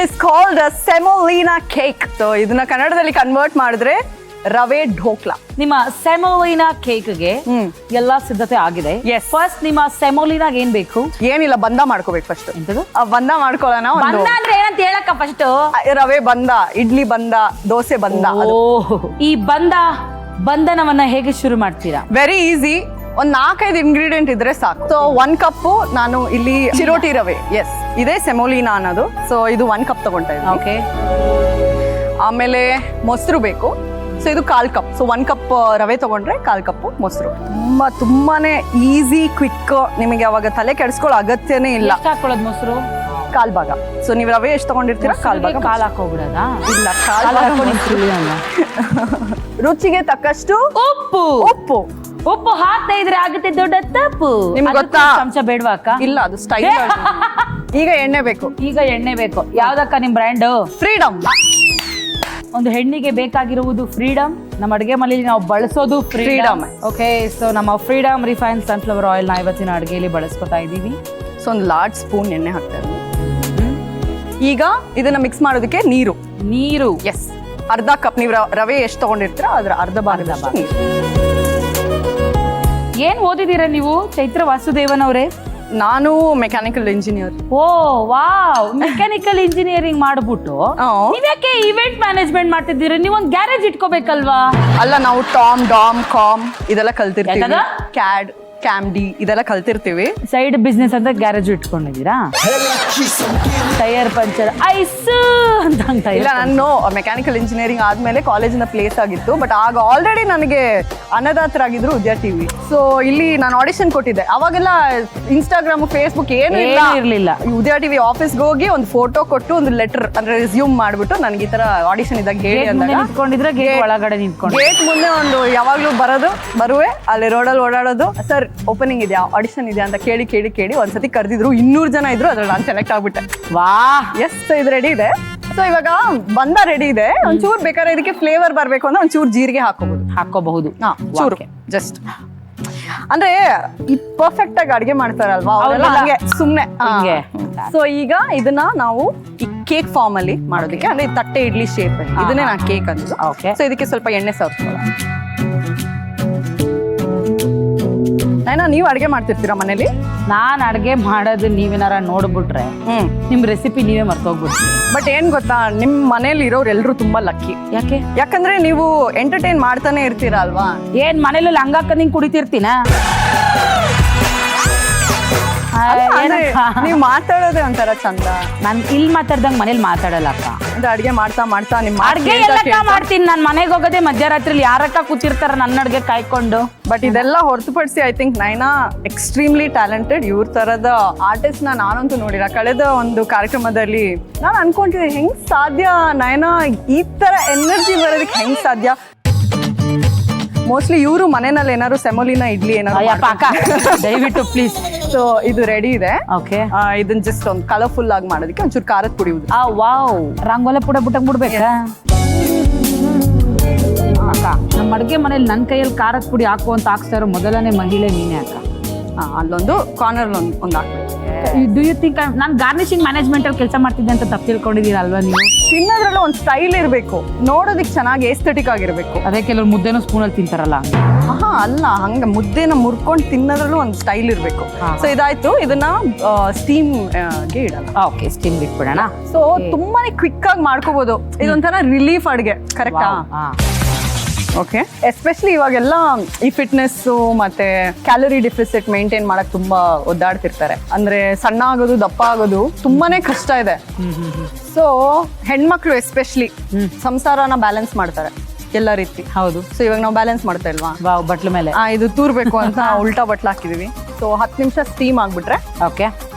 Is called semolina cake. So ಇದನ್ನ ಕನ್ನಡದಲ್ಲಿ convert ಮಾಡಿದ್ರೆ ರವೆ ಢೋಕ್ಲಾ. ನಿಮ್ಮ ಸೆಮೋಲಿನಾ ಕೇಕ್ಗೆ ಎಲ್ಲಾ ಸಿದ್ಧತೆ ಆಗಿದೆ. Yes. ಫಸ್ಟ್ ನಿಮ್ಮ ಸೆಮೋಲಿನಾಗ ಏನ್ ಬೇಕು? ಏನಿಲ್ಲ, ಬಂದ ಮಾಡ್ಕೋಬೇಕು ಫಸ್ಟ್. ಎಂತದು ಬಂದ ಮಾಡ್ಕೊಳ್ಳೋಣ. ಬಂದ ಅಂದ್ರೆ ಏನಂತ ಹೇಳಕ್ಕ ಫಸ್ಟ್. ರವೆ ಬಂದ, ಇಡ್ಲಿ ಬಂದ, ದೋಸೆ ಬಂದ. ಈ ಬಂಧನವನ್ನ ಹೇಗೆ ಶುರು ಮಾಡ್ತೀರಾ? Very easy. ಒಂದ್ 4-5 ಇಂಗ್ರೀಡಿಯೆಂಟ್ ಇದ್ರೆ ಸಾಕು. ಸೊ 1 ಕಪ್ ನಾನು ಇಲ್ಲಿ ಚಿರೋಟಿ ರವೆ, ಎಸ್ ಇದೇ ಸೆಮೋಲಿನಾ ಅನ್ನೋದು. ಸೊ ಇದು 1 ಕಪ್ ತಗೊಂತಾ ಇದ್ದೀನಿ. ಓಕೆ. ಆಮೇಲೆ ಮೊಸರು ಬೇಕು. ಸೊ ಇದು 1/4 ಕಪ್. ಸೊ 1 ಕಪ್ ರವೆ ತಗೊಂಡ್ರೆ 1/4 ಕಪ್ ಮೊಸರು. ತುಂಬಾನೇ ಈಸಿ, ಕ್ವಿಕ್. ನಿಮಗೆ ಅವಾಗ ತಲೆ ಕೆಡಿಸ್ಕೊಳ್ಳೋ ಅಗತ್ಯನೇ ಇಲ್ಲ. ಎಷ್ಟು ಹಾಕೊಳ್ಳೋದು ಮೊಸರು? 1/4 ಭಾಗ. ಸೊ ನೀವು ರವೆ ಎಷ್ಟು ತಗೊಂಡಿರ್ತೀರಾ 1/4 ಭಾಗ. ಕಾಲ್ ಹಾಕೋಬಿಡೋದಾ? ಇಲ್ಲ, 1/4 ಭಾಗ. ರುಚಿಗೆ ತಕ್ಕಷ್ಟು ಉಪ್ಪು. ಉಪ್ಪು ಹಾಕ್ತಾ ಇದ್ರೆ ಆಗುತ್ತೆ ದೊಡ್ಡ ತಪ್ಪು. ನಿಮ್ಗೆ ಗೊತ್ತಾ? ಚಮಚ ಬೇಡವಾ ಅಕ್ಕ? ಇಲ್ಲ, ಅದು ಸ್ಟೈಲ್. ಈಗ ಎಣ್ಣೆ ಬೇಕು. ಈಗ ಎಣ್ಣೆ ಬೇಕು. ಯಾವ್ದಕ್ಕ ನಿಮ್ ಬ್ರ್ಯಾಂಡ್? ಫ್ರೀಡಮ್. ಒಂದು ಹೆಣ್ಣಿಗೆ ಬೇಕಾಗಿರುವುದು ಫ್ರೀಡಮ್. ನಮ್ಮ ಅಡುಗೆ ಮನೆಯಲ್ಲಿ ನಾವು ಬಳಸೋದು ಫ್ರೀಡಮ್. ಓಕೆ, ಸೊ ನಮ್ಮ ಫ್ರೀಡಮ್ ರಿಫೈನ್ ಸನ್ಫ್ಲವರ್ ಆಯಿಲ್ ನ ಇವತ್ತಿನ ಅಡುಗೆಯಲ್ಲಿ ಬಳಸ್ಕೊತಾ ಇದ್ದೀವಿ. ಸೊ ಒಂದು ಲಾರ್ಜ್ ಸ್ಪೂನ್ ಎಣ್ಣೆ ಹಾಕ್ತಾ ಇದ್ದೀನಿ. ಈಗ ಇದನ್ನ ಮಿಕ್ಸ್ ಮಾಡೋದಕ್ಕೆ ನೀರು. Yes, 1/2 cup. ನೀವು ರವೆ ಎಷ್ಟು ತಗೊಂಡಿರ್ತೀರಾ ಅದ್ರ ಅರ್ಧ ಭಾಗ. ಏನ್ ಓದಿದೀರಾ ನೀವು ಚೈತ್ರ ವಾಸುದೇವನ್ ಅವರೇ? ನಾನು ಮೆಕ್ಯಾನಿಕಲ್ ಇಂಜಿನಿಯರ್. ಓ ವಾವ್, ಮೆಕ್ಯಾನಿಕಲ್ ಇಂಜಿನಿಯರಿಂಗ್ ಮಾಡ್ಬಿಟ್ಟು ನೀವ್ಯಾಕೆ ಇವೆಂಟ್ ಮ್ಯಾನೇಜ್ಮೆಂಟ್ ಮಾಡ್ತಿದ್ದೀರಿ? ನೀವೊಂದು ಗ್ಯಾರೇಜ್ ಇಟ್ಕೋಬೇಕಲ್ವಾ? ಅಲ್ಲ, ನಾವು ಟಾಮ್, ಡಾಮ್, ಕಾಮ್ ಇದೆಲ್ಲ ಕಲ್ತಿರ್ತೀವಿ. ಕ್ಯಾಡ್, ಕ್ಯಾಮ್ಡಿ ಇದೆಲ್ಲ ಕಲ್ತಿರ್ತೀವಿ. ಸೈಡ್ ಬಿಸ್ನೆಸ್ ಅಂತ ಗ್ಯಾರೇಜ್ ಇಟ್ಕೊಂಡಿದ್ದೀರಾ? ಟೈರ್ ಪಂಚರ್ ಐಸ್ ಅಂತ ಇಲ್ಲ, ನಾನು ಮೆಕ್ಯಾನಿಕಲ್ ಇಂಜಿನಿಯರಿಂಗ್ ಆದ್ಮೇಲೆ ಕಾಲೇಜಿನ ಪ್ಲೇಸ್ ಆಗಿತ್ತು. ಬಟ್ ಆಗ ಆಲ್ರೆಡಿ ನನಗೆ ಅನ್ನದಾತರಾಗಿದ್ರು ಉದ್ಯಾ ಟಿವಿ. ಸೊ ಇಲ್ಲಿ ನಾನು ಆಡಿಷನ್ ಕೊಟ್ಟಿದ್ದೆ. ಅವಾಗೆಲ್ಲ ಇನ್ಸ್ಟಾಗ್ರಾಮ್, ಫೇಸ್ಬುಕ್ ಏನು ಇರ್ಲಿಲ್ಲ. ಉದ್ಯಾ ಟಿವಿ ಆಫೀಸ್ಗೆ ಹೋಗಿ ಒಂದು ಫೋಟೋ ಕೊಟ್ಟು ಒಂದು ಲೆಟರ್ ಅಂದ್ರೆ ರೆಸ್ಯೂಮ್ ಮಾಡ್ಬಿಟ್ಟು ನನಗೆ ಈ ತರ ಆಡಿಷನ್ ಇದ್ದಾಗ ಹೇಳಿ ಅಂದಾಗ ನಿಂತ್ಕೊಂಡಿದ್ರೆ ಗೇಟ್ ಒಳಗಡೆ ನಿಂತ್ಕೊಂಡು ಗೇಟ್ ಮುಂದೆ ಒಂದು ಯಾವಾಗ್ಲೂ ಬರುವೆ ಅಲ್ಲಿ ರೋಡಲ್ಲಿ ಓಡಾಡೋದು. ಸರ್ ಓಪನಿಂಗ್ ಇದೆಯಾ, ಆಡಿಷನ್ ಇದೆಯಾ ಅಂತ ಕೇಳಿ ಒಂದ್ಸತಿ ಕರೆದಿದ್ರು. 200 ಜನ ಇದ್ರು, ಅದ್ರಲ್ಲಿ ನಾನು ಸೆಲೆಕ್ಟ್ ಆಗ್ಬಿಟ್ಟೆ. ವಾ, ಎಸ್. ಸೊ ಇದು ರೆಡಿ ಇದೆ. ಸೊ ಇವಾಗ ಬಂದ ರೆಡಿ ಇದೆ. ಒಂಚೂರು ಬೇಕಾದ್ರೆ ಇದಕ್ಕೆ ಫ್ಲೇವರ್ ಬರ್ಬೇಕು ಅಂದ್ರೆ ಒಂಚೂರು ಜೀರಿಗೆ ಹಾಕೋಬಹುದು. ಚೂರು ಜಸ್ಟ್. ಅಂದ್ರೆ ಈ ಪರ್ಫೆಕ್ಟ್ ಆಗಿ ಅಡಿಗೆ ಮಾಡ್ತಾರಲ್ವಾ ಅವರೆಲ್ಲ ಹಂಗೆ ಸುಮ್ನೆ. ಸೊ ಈಗ ಇದನ್ನ ನಾವು ಈ ಕೇಕ್ ಫಾರ್ಮ್ ಅಲ್ಲಿ ಮಾಡೋದಕ್ಕೆ, ಅಂದ್ರೆ ತಟ್ಟೆ ಇಡ್ಲಿ ಶೇಪ್ ಇದನ್ನೇ ನಾನು ಕೇಕ್ ಅಂದ್ರು. ಸೊ ಇದಕ್ಕೆ ಸ್ವಲ್ಪ ಎಣ್ಣೆ ಸವರ್ಕೊಳ್ಳೋಣ. ನೀವು ಅಡ್ಗೆ ಮಾಡ್ತಿರ್ತೀರಾ ಮನೇಲಿ? ನಾನ್ ಅಡ್ಗೆ ಮಾಡೋದು ನೀವೇನಾರ ನೋಡ್ಬಿಟ್ರೆ ನಿಮ್ ರೆಸಿಪಿ ನೀವೇ ಮರ್ತೋಗ್ಬಿಡ್ತೀವಿ. ಬಟ್ ಏನ್ ಗೊತ್ತಾ, ನಿಮ್ ಮನೇಲಿ ಇರೋರು ಎಲ್ರು ತುಂಬಾ ಲಕ್ಕಿ. ಯಾಕಂದ್ರೆ ನೀವು ಎಂಟರ್ಟೈನ್ ಮಾಡ್ತಾನೆ ಇರ್ತೀರಾ ಅಲ್ವಾ? ಏನ್ ಮನೇಲಿ ಹಂಗಾಕ ನಿಂಗ್ ಕುಡಿತಿರ್ತೀನ? ನೀವ್ ಮಾತಾಡೋದೇ ಒಂಥರ ಚಂದ. ನಾನ್ ಇಲ್ಲಿ ಮಾತಾಡ್ದಂಗ್ ಮನೇಲಿ ಮಾತಾಡಲ್ಲಕ್ಕ. ಅಡ್ಗೆ ಮಾಡ್ತಾ ನಿಮ್ ಅಡ್ಗೆ ಮಾಡ್ತೀನಿ. ನಾನ್ ಮನೆಗೆ ಹೋಗೋದೇ ಮಧ್ಯರಾತ್ರಿಲಿ. ಯಾರಕ್ಕ ಕೂತಿರ್ತಾರ ನನ್ನ ಅಡ್ಗೆ ಕಾಯ್ಕೊಂಡು. ಬಟ್ ಇದೆಲ್ಲ ಹೊರತುಪಡಿಸಿ I think Naina extremely talented. ಇವ್ರ ತರದ ಆರ್ಟಿಸ್ಟ್ ನಾನಂತೂ ನೋಡಿರ. ಕಳೆದ ಒಂದು ಕಾರ್ಯಕ್ರಮದಲ್ಲಿ ನಾನು ಅನ್ಕೊಂತಿದ್ದೀನಿ, ಹೆಂಗ್ ಸಾಧ್ಯ ನಯನಾ ಈ ತರ ಎನರ್ಜಿ ಬರೋದಕ್ಕೆ ಹೆಂಗ್ ಸಾಧ್ಯ? ಮೋಸ್ಟ್ಲಿ ಇವರು ಮನೆಯಲ್ಲಿ ಏನಾದ್ರು ಸೆಮೋಲಿನಾ ಇಡ್ಲಿ ಏನಾದ್ರು ದಯವಿಟ್ಟು ಪ್ಲೀಸ್. ಸೊ ಇದು ರೆಡಿ ಇದೆ. ಓಕೆ, ಇದನ್ನ ಜಸ್ಟ್ ಒಂದು ಕಲರ್ಫುಲ್ ಆಗಿ ಮಾಡೋದಕ್ಕೆ ಒಂಚೂರು ಖಾರದ ಪುಡಿ. ವಾವ್, ರಂಗೋಲೆ ಪುಡ ಬಿಡ್ಬೇಕಾ? ಅಕ್ಕ, ನಮ್ಮ ಅಡುಗೆ ಮನೇಲಿ ನನ್ನ ಕೈಯಲ್ಲಿ ಖಾರದ ಪುಡಿ ಹಾಕು ಅಂತ ಹಾಕ್ಸ್ತಾ ಇರೋ ಮೊದಲನೇ ಮಹಿಳೆ ನೀನೇ ಅಕ್ಕ. ಅಲ್ಲೊಂದು ಕಾರ್ನರ್ ಒಂದು ಹಾಕ್ಬೇಕು. ಡು ಯು ಥಿಂಕ್ ನಾನು ಗಾರ್ನಿಶಿಂಗ್ ಮ್ಯಾನೇಜ್ಮೆಂಟ್ ಅಲ್ಲಿ ಕೆಲಸ ಮಾಡ್ತಿದ್ದೆ ಅಂತ ತಪ್ಪು ತಿಳ್ಕೊಂಡಿದ್ದೀರಲ್ವಾ ನೀವು? ತಿನ್ನೋದ್ರಲ್ಲ ಒಂದು ಸ್ಟೈಲ್ ಇರಬೇಕು, ನೋಡೋದಕ್ಕೆ ಚೆನ್ನಾಗಿ ಎಸ್ಥೆಟಿಕ್ ಆಗಿರ್ಬೇಕು. ಅದೇ ಕೆಲವರು ಮುದ್ದೆನೂ ಸ್ಪೂನಲ್ಲಿ ತಿಂತಾರಲ್ಲ. ಅಲ್ಲ, ಹಂಗ ಮುದ್ದೆನ ಮುರ್ಕೊಂಡು ತಿನ್ನೋದ್ರಲ್ಲೂ ಒಂದು ಸ್ಟೈಲ್ ಇರಬೇಕು. ಸೊ ಇದಾಯ್ತು. ಇದನ್ನ ಸ್ಟೀಮ್ ಗೆ ಇಡೋಣ. ಓಕೆ, ಸ್ಟೀಮ್ ಇಟ್ಬಿಡೋಣ. ಸೊ ತುಂಬಾನೇ ಕ್ವಿಕ್ ಆಗಿ ಮಾಡ್ಕೋಬಹುದು. ಇದೊಂಥರ ರಿಲೀಫ್ ಅಡ್ಗೆ. ಕರೆಕ್ಟಾ? ಓಕೆ. ಎಸ್ಪೆಷಲಿ ಇವಾಗೆಲ್ಲ ಈ ಫಿಟ್ನೆಸ್ಸು ಮತ್ತೆ ಕ್ಯಾಲರಿ ಡಿಫಿಸಿಟ್ ಮೇಂಟೈನ್ ಮಾಡಕ್ ತುಂಬಾ ಒದ್ದಾಡ್ತಿರ್ತಾರೆ. ಅಂದ್ರೆ ಸಣ್ಣ ಆಗೋದು, ದಪ್ಪ ಆಗೋದು ತುಂಬಾನೇ ಕಷ್ಟ ಇದೆ. ಸೊ ಹೆಣ್ಮಕ್ಳು ಎಸ್ಪೆಷಲಿ ಸಂಸಾರನ ಬ್ಯಾಲೆನ್ಸ್ ಮಾಡ್ತಾರೆ ಎಲ್ಲ ರೀತಿ. ಹೌದು. ಸೊ ಇವಾಗ ನಾವು ಬ್ಯಾಲೆನ್ಸ್ ಮಾಡ್ತಾ ಇಲ್ವಾ? ಬಟ್ಲ ಮೇಲೆ ಇದು ತೂರ್ಬೇಕು ಅಂತ ಉಲ್ಟಾ ಬಟ್ಲ ಹಾಕಿದೀವಿ. ಸೊ 10 ನಿಮಿಷ ಸ್ಟೀಮ್ ಆಗ್ಬಿಟ್ರೆ ಓಕೆ,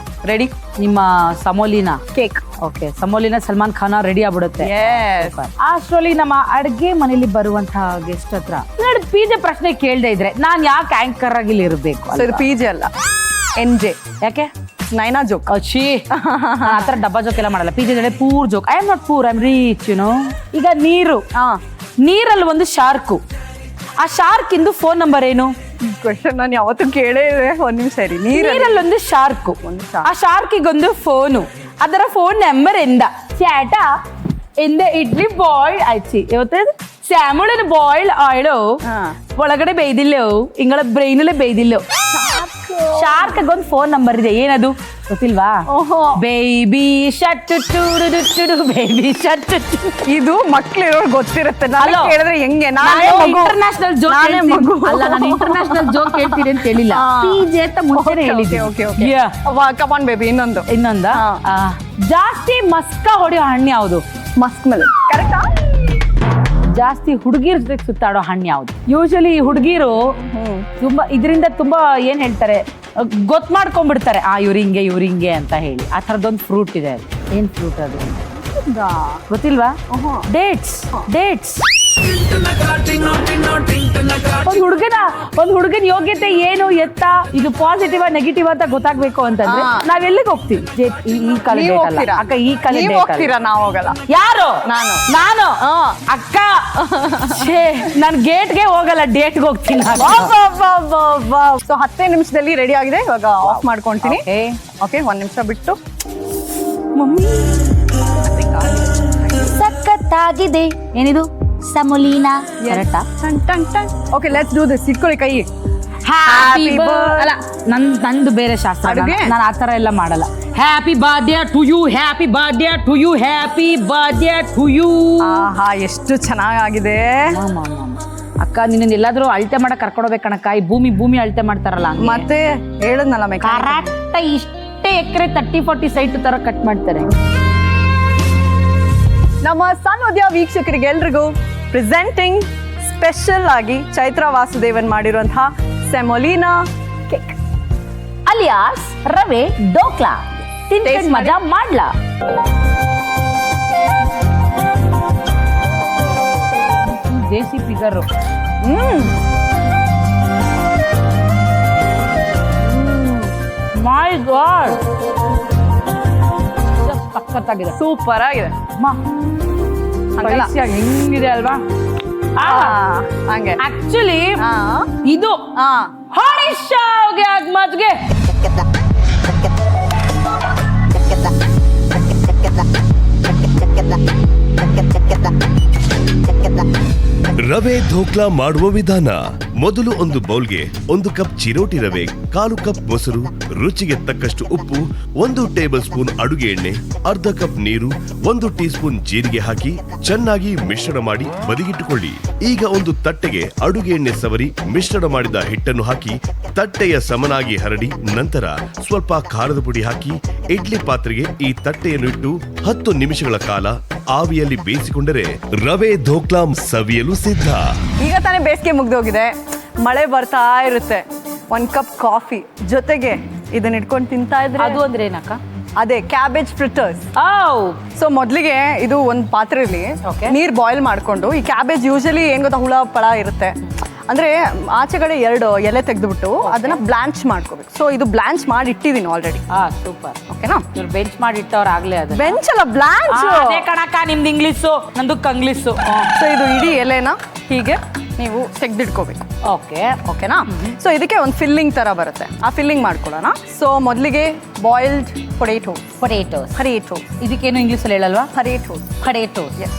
ರೆಡಿ ನಿಮ್ಮ semolina cake. Okay, semolina Salman Khan ready ಆಗ್ಬಿಡುತ್ತೆ. ಅಷ್ಟರಲ್ಲಿ ನಮ್ಮ ಅಡ್ಗೆ ಮನೇಲಿ ಬರುವಂತಹ ಗೆಸ್ಟ್ ಹತ್ರ ನೋಡಿ ಪಿಜೆ ಪ್ರಶ್ನೆ ಕೇಳದೆ ಇದ್ರೆ ನಾನ್ ಯಾಕೆ ಆಂಕರ್ ಆಗಿ ಇರಬೇಕು? ಇದು ಪಿಜೆ ಅಲ್ಲ, NJ. ಯಾಕೆ? ನೈನಾ ಜೋಕ್. ಅಚ್ಚಿ, ಆತರ ಡಬ್ಬಾ ಜೋಕ್ ಎಲ್ಲ ಮಾಡಲ್ಲ. PJ poor joke. I am not poor, I am rich. ಈಗ ನೀರಲ್ಲಿ ಒಂದು ಶಾರ್ಕು. ಆ ಶಾರ್ಕ್ ಇಂದು ಫೋನ್ ನಂಬರ್ ಏನು? ಕ್ವೆಶ್ಚನ್ ನಾನು ಯಾವತ್ತೂ ಕೇಳೇ ಇದೆ. ಒಂದ್ ನಿಮಿಷ ಸರಿ. ನೀರಲ್ಲಿ ಒಂದು ಶಾರ್ಕು. ಆ ಶಾರ್ಕಿಗೊಂದು ಫೋನು. ಅದರ ಫೋನ್ ನಂಬರ್ ಎಂದ? ചേട്ട എന്റെ ഇഡ്ലി ബോയിൽ അയച്ചി ಇವತ್ತು ಸ್ಯಾಮುಳನ ಬಾಯ್ಲ್ ಆಯ್ಲು ಒಳಗಡೆ ಬೇಯ್ದಿಲ್ಲೋ ಇಂಗಳ ಬ್ರೈನಲ್ಲೇ ಬೇಯ್ದಿಲ್ಲೋ ಶಾರ್ಕ್ ಒಂದು ಫೋನ್ ನಂಬರ್ ಇದೆ ಏನದು ಗೊತ್ತಿಲ್ವಾ ಬೇಬಿ ಶಟ್ ಬೇಬಿ ಶಟ್ ಇದು ಮಕ್ಳಿರೋರು ಗೊತ್ತಿರುತ್ತೆ ನಾನು Hello. ಕೇಳಿದ್ರೆ ಹೆಂಗೆ ಇಂಟರ್ನ್ಯಾಷನಲ್ ಜೋಕ್ ಅಲ್ಲ ನಾನು ಇಂಟರ್ನ್ಯಾಷನಲ್ ಜೋಕ್ ಹೇಳ್ತೀನಿ ಅಂತ ಹೇಳಿಲ್ಲ ಪಿಜೆ ಅಂತ ಮುಂಚೆನೆ ಹೇಳಿದ್ದೆ ಕಮಾನ್ ಬೇಬಿ ಇನ್ನೊಂದು ಇನ್ನೊಂದ ಜಾಸ್ತಿ ಮಸ್ಕ ಹೊಡೆಯೋ ಹಣ್ಣು ಯಾವುದು ಮಸ್ಕ್ ಮೇಲೆ ಕರೆಕ್ಟಾ ಜಾಸ್ತಿ ಹುಡುಗಿರ್ ಜೊತೆ ಸುತ್ತಾಡೋ ಹಣ್ಣು ಯಾವುದು ಯೂಶಲಿ ಹುಡುಗಿರು ತುಂಬಾ ಇದರಿಂದ ತುಂಬಾ ಏನ್ ಹೇಳ್ತಾರೆ ಗೊತ್ತು ಮಾಡ್ಕೊಂಡ್ಬಿಡ್ತಾರೆ ಇವ್ರು ಹಿಂಗೆ ಅಂತ ಹೇಳಿ ಆ ಥರದೊಂದು ಫ್ರೂಟ್ ಇದೆ ಅದು ಏನ್ ಫ್ರೂಟ್ ಅದು ಗೊತ್ತಿಲ್ವಾ ಡೇಟ್ಸ್ ಒಂದ್ ಹುಡುಗನ ಯೋಗ್ಯತೆ ಏನು ಎತ್ತ ಇದು ಪಾಸಿಟಿವ್ ನೆಗೆಟಿವ್ ಅಂತ ಗೊತ್ತಾಗ್ಬೇಕು ಅಂತಂದ್ರೆ ನಾವ್ ಎಲ್ಲಿಗೆ ಹೋಗ್ತೀವಿ ಈ ಕಲೆ ಬೇಕಲ್ಲ ಅಕ್ಕ ಈ ಕಲೆ ಹೋಗ್ತೀರಾ ನಾವು ಹೋಗಲ್ಲ ಯಾರು ನಾನು ಹಾ. ಅಕ್ಕ ನಾನ್ ಗೇಟ್ಗೆ ಹೋಗಲ್ಲ ಡೇಟ್ಗೆ ಹೋಗ್ತೀನಿ ಸೊ 10 ನಿಮಿಷದಲ್ಲಿ ರೆಡಿ ಆಗಿದೆ ಇವಾಗ ಆಫ್ ಮಾಡ್ಕೊಂತೀನಿ ಓಕೆ 1 ನಿಮಿಷ ಬಿಟ್ಟು ಸಖತ್ತಾಗಿದೆ ಏನಿದು ಸಮೋಲಿನಾ ಕರೆಕ್ಟಾ ಓಕೆ ಲೆಟ್ಸ್ ಡೂ ದಿಸ್ ಇಟ್ಕೊಳ್ಳಿ ಕೈ ಹ್ಯಾಪಿ ಅಲ್ಲ ನಂದು ಬೇರೆ ಶಾಸ್ತ್ರ ಅಡುಗೆ? ನಾನು ಆ ಥರ ಎಲ್ಲ ಮಾಡಲ್ಲ happy birthday to you happy birthday to you happy birthday to you ಆಹಾ ಎಷ್ಟು ಚೆನ್ನಾಗಿದೆ ಅಕ್ಕ ನಿನ್ನ ಎಲ್ಲಾದ್ರೂ ಅಳತೆ ಮಾಡಕ್ ಕರ್ಕೊಂಡೋಗ್ಬೇಕಣಕ್ಕ ಈ ಭೂಮಿ ಅಳತೆ ಮಾಡ್ತಾರಲ್ಲ ಹಂಗೆ. ಮತ್ತೆ ಹೇಳದ್ನಲ್ಲ ಕರೆಕ್ಟ್ ಇಷ್ಟೇ ಎಕರೆ 30-40 ಸೈಟ್ ತರ ಕಟ್ ಮಾಡ್ತಾರೆ ನಮ್ಮ ಸಣ್ಣ ಉದ್ಯ ವೀಕ್ಷಕರಿಗೆ ಎಲ್ರಿಗೂ ಪ್ರೆಸೆಂಟಿಂಗ್ ಸ್ಪೆಷಲ್ ಆಗಿ ಚೈತ್ರ ವಾಸುದೇವನ್ ಮಾಡಿರುವಂತಹ ಸೆಮೊಲಿನಾ ಕೇಕ್ ಅಲಿಯಾಸ್ ರವೆ ಡೋಕ್ಲಾ ತಿನ್ಕೊಂಡು ಮಜಾ ಮಾಡ್ಲಾ ದೇಸಿ ಫಿಗರ್ ಮೈ ಗಾಡ್ ಸಖತ್ತಾಗಿದೆ ಸೂಪರ್ ಆಗಿದೆ ಹಂಗಲ್ಲ. ಹೆಂಗಿದೆ ಅಲ್ವಾ ಹಂಗೆ ಆಕ್ಚುಲಿ ಇದು ಹಾ ಹೊಡಿಶಾವ್ಗೆ ಆಗ ಮಜ್ಗೆ ರವೆ ಧೋಕ್ಲಾ ಮಾಡುವ ವಿಧಾನ ಮೊದಲು ಒಂದು ಬೌಲ್ಗೆ 1 ಕಪ್ ಚಿರೋಟಿ ರವೆ 1/4 ಕಪ್ ಮೊಸರು ರುಚಿಗೆ ತಕ್ಕಷ್ಟು ಉಪ್ಪು 1 ಟೇಬಲ್ ಸ್ಪೂನ್ ಅಡುಗೆ ಎಣ್ಣೆ ಅರ್ಧ ಕಪ್ ನೀರು 1 ಟೀ ಸ್ಪೂನ್ ಜೀರಿಗೆ ಹಾಕಿ ಚೆನ್ನಾಗಿ ಮಿಶ್ರಣ ಮಾಡಿ ಬದಿಗಿಟ್ಟುಕೊಳ್ಳಿ ಈಗ ಒಂದು ತಟ್ಟೆಗೆ ಅಡುಗೆ ಎಣ್ಣೆ ಸವರಿ ಮಿಶ್ರಣ ಮಾಡಿದ ಹಿಟ್ಟನ್ನು ಹಾಕಿ ತಟ್ಟೆಯ ಸಮನಾಗಿ ಹರಡಿ ನಂತರ ಸ್ವಲ್ಪ ಖಾರದ ಪುಡಿ ಹಾಕಿ ಇಡ್ಲಿ ಪಾತ್ರೆಗೆ ಈ ತಟ್ಟೆಯನ್ನು ಇಟ್ಟು 10 ನಿಮಿಷಗಳ ಕಾಲ ಆವಿಯಲ್ಲಿ ಬೇಯಿಸಿಕೊಂಡರೆ ರವೆ ಧೋಕ್ಲಾ ಸವಿಯಲು ಸಿದ್ಧ. ಈಗ ತಾನೇ ಬೇಸಿಗೆ ಮುಗ್ದೋಗಿದೆ ಮಳೆ ಬರ್ತಾ ಇರುತ್ತೆ 1 ಕಪ್ ಕಾಫಿ ಜೊತೆಗೆ ಇದನ್ನ ಇಟ್ಕೊಂಡು ತಿಂತಾ ಇದ್ರೆ ಅದು ಅಂದ್ರೆ ಏನಕ್ಕ ಅದೇ ಕ್ಯಾಬೇಜ್ ಫ್ರಿಟರ್ಸ್ ಓ ಸೊ ಮೊದಲಿಗೆ ಇದು ಒಂದು ಪಾತ್ರೆಯಲ್ಲಿ Okay. ನೀರು ಬಾಯ್ಲ್ ಮಾಡ್ಕೊಂಡು ಈ ಕ್ಯಾಬೇಜ್ ಯೂಶಲಿ ಏನ್ ಗೊತ್ತಾ ಹುಳ ಪಳ ಇರುತ್ತೆ ಅಂದ್ರೆ ಆಚೆಗಡೆ 2 ಎಲೆ ತೆಗೆದುಬಿಟ್ಟು ಅದನ್ನ ಬ್ಲಾಂಚ್ ಮಾಡ್ಕೋಬೇಕು ಸೊ ಇದು ಬ್ಲಾಂಚ್ ಮಾಡಿ ಇಟ್ಟಿದ್ದೀನಿ ಆಲ್ರೆಡಿ ಸೂಪರ್ ಓಕೆನಾ ಇವ್ರು ಬೆಂಚ್ ಮಾಡಿ ಇಟ್ಟವ್ರು ಆಗ್ಲೇ ಅದು ಬೆಂಚ್ ಅಲ್ಲ ಬ್ಲಾಂಚ್ ಅದೇ ಕಣಕ್ಕ ನಿಮ್ದು ಇಂಗ್ಲಿಷು ನಂದು ಕಂಗ್ಲಿಷು ಸೊ ಇದು ಇಡೀ ಎಲೆನ ಹೀಗೆ ನೀವು ತೆಗೆದಿಟ್ಕೋಬೇಕು ಓಕೆ ಓಕೆನಾ ಸೊ ಇದಕ್ಕೆ ಒಂದು ಫಿಲ್ಲಿಂಗ್ ತರ ಬರುತ್ತೆ ಆ ಫಿಲ್ಲಿಂಗ್ ಮಾಡ್ಕೊಳ್ಳೋಣ ಸೊ ಮೊದಲಿಗೆ ಬಾಯ್ಲ್ಡ್ ಪೊಟೇಟೋ ಪೊಟೇಟೋಸ್ ಪೊಟೇಟೋ ಇದಕ್ಕೇನು ಇಂಗ್ಲಿಷಲ್ಲಿ ಹೇಳಲ್ವಾ ಪೊಟೇಟೋ ಪೊಟೇಟೋಸ್ ಎಸ್